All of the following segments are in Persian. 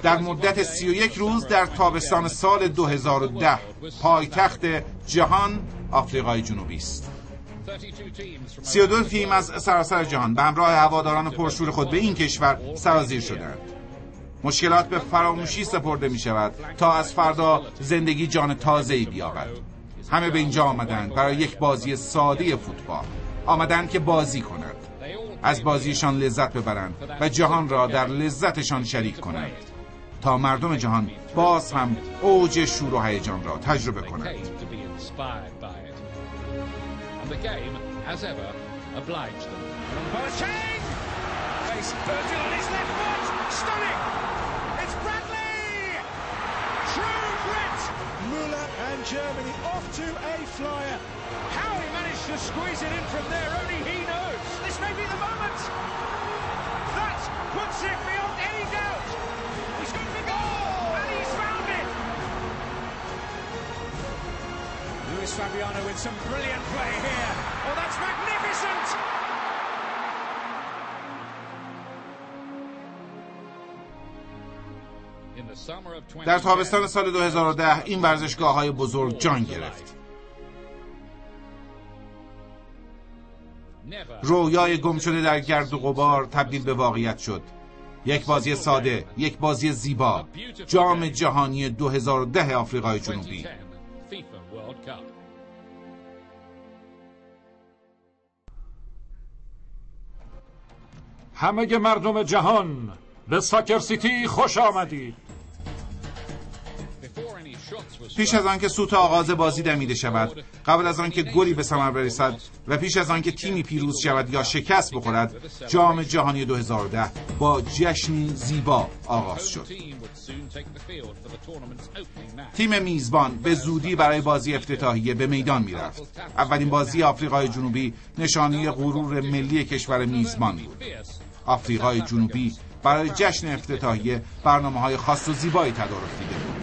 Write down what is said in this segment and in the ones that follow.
در مدت 31 روز در تابستان سال 2010 پایتخت جهان آفریقای جنوبی است. 32 تیم از سراسر جهان به همراه هواداران پرشور خود به این کشور سرازیر شدند. مشکلات به فراموشی سپرده می شود تا از فردا زندگی جان تازه‌ای بیابد. همه به اینجا آمدند برای یک بازی ساده فوتبال. آمدند که بازی کنند، از بازیشان لذت ببرند و جهان را در لذتشان شریک کنند تا مردم جهان باز هم اوج شور و هیجان را تجربه کنند. Germany off to a flyer. How he managed to squeeze it in from there, only he knows. This may be the moment. That puts it beyond any doubt. He's got the goal, and he's found it. Luis Fabiano with some brilliant play here. Oh, that's magnificent. در تابستان سال 2010 این ورزشگاه‌های بزرگ جان گرفت. رویای گم شده در گرد و غبار تبدیل به واقعیت شد. یک بازی ساده، یک بازی زیبا، جام جهانی 2010 آفریقای جنوبی. همه مردم جهان به ساکر سیتی خوش آمدید. پیش از آن که سوت آغاز بازی دمیده شود، قبل از آن که گلی به ثمر برسد و پیش از آن که تیمی پیروز شود یا شکست بخورد، جام جهانی 2010 با جشنی زیبا آغاز شد. تیم میزبان به زودی برای بازی افتتاحیه به میدان می‌رفت. اولین بازی آفریقای جنوبی نشانه غرور ملی کشور میزبان بود. آفریقای جنوبی برای جشن افتتاحیه برنامه‌های خاص و زیبایی تدارک دیده بود.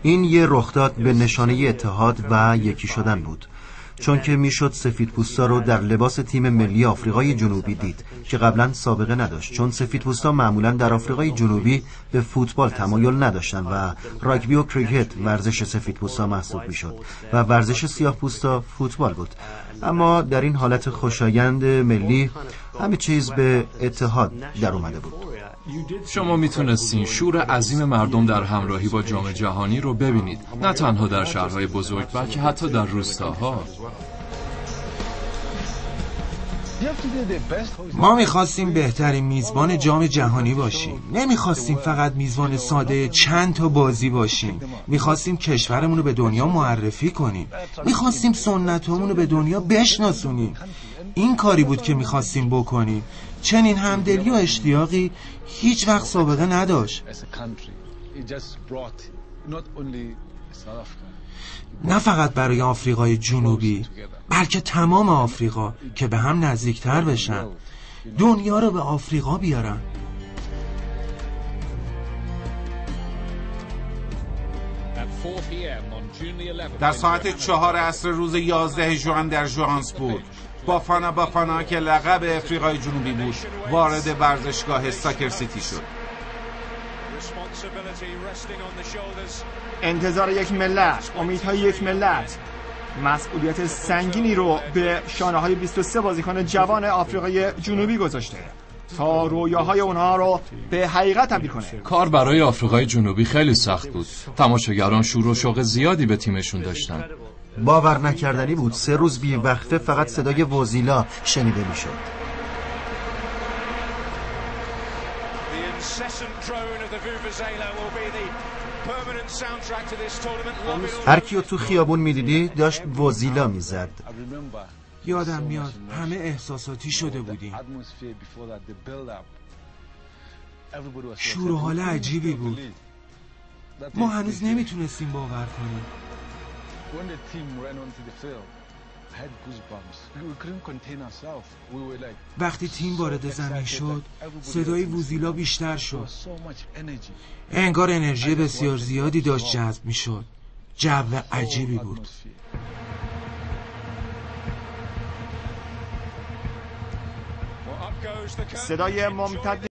این یه رخداد به نشانه اتحاد و یکی شدن بود، چون که میشد سفیدپوستا رو در لباس تیم ملی آفریقای جنوبی دید که قبلا سابقه نداشت، چون سفیدپوستا معمولا در آفریقای جنوبی به فوتبال تمایل نداشتن و راگبی و کریکت ورزش سفیدپوستا محسوب میشد و ورزش سیاه‌پوستا فوتبال بود. اما در این حالت خوشایند ملی همه چیز به اتحاد در اومده بود. شما میتونستین شور عظیم مردم در همراهی با جام جهانی رو ببینید، نه تنها در شهرهای بزرگ بلکه حتی در روستاها. ما میخواستیم بهترین میزبان جام جهانی باشیم. نمیخواستیم فقط میزبان ساده چند تا بازی باشیم. میخواستیم کشورمون رو به دنیا معرفی کنیم. میخواستیم سنتامون رو به دنیا بشناسونیم. این کاری بود که میخواستیم بکنیم. چنین همدلی و اشتیاقی هیچ وقت سابقه نداشت. نه فقط برای آفریقای جنوبی، بلکه تمام آفریقا که به هم نزدیکتر بشن، دنیا رو به آفریقا بیارن. در ساعت 4 عصر روز 11 ژوئن در ژوهانسبورگ، بافانا که لقب آفریقای جنوبی بود وارد ورزشگاه ساکر سیتی شد. انتظار یک ملت، امیدهای یک ملت، مسئولیت سنگینی رو به شانه‌های 23 بازیکن جوان آفریقای جنوبی گذاشته تا رویاهای اونها رو به حقیقت تبدیل کنه. کار برای آفریقای جنوبی خیلی سخت بود. تماشاگران شور و شوق زیادی به تیمشون داشتن. باور نکردنی بود 3 روز بی وقفه فقط صدای وزیلا شنیده میشد. هر کیو تو خیابون میدیدی داشت وزیلا میزد. یادم میاد همه احساساتی شده بودیم. شور و حال عجیبی بود. ما هنوز نمیتونستیم باور کنیم. وقتی تیم وارد زمین شد، صدای ووزیلا بیشتر شد. انگار انرژی بسیار زیادی داشت جذب میشد. جو عجیبی بود. صدای ممتد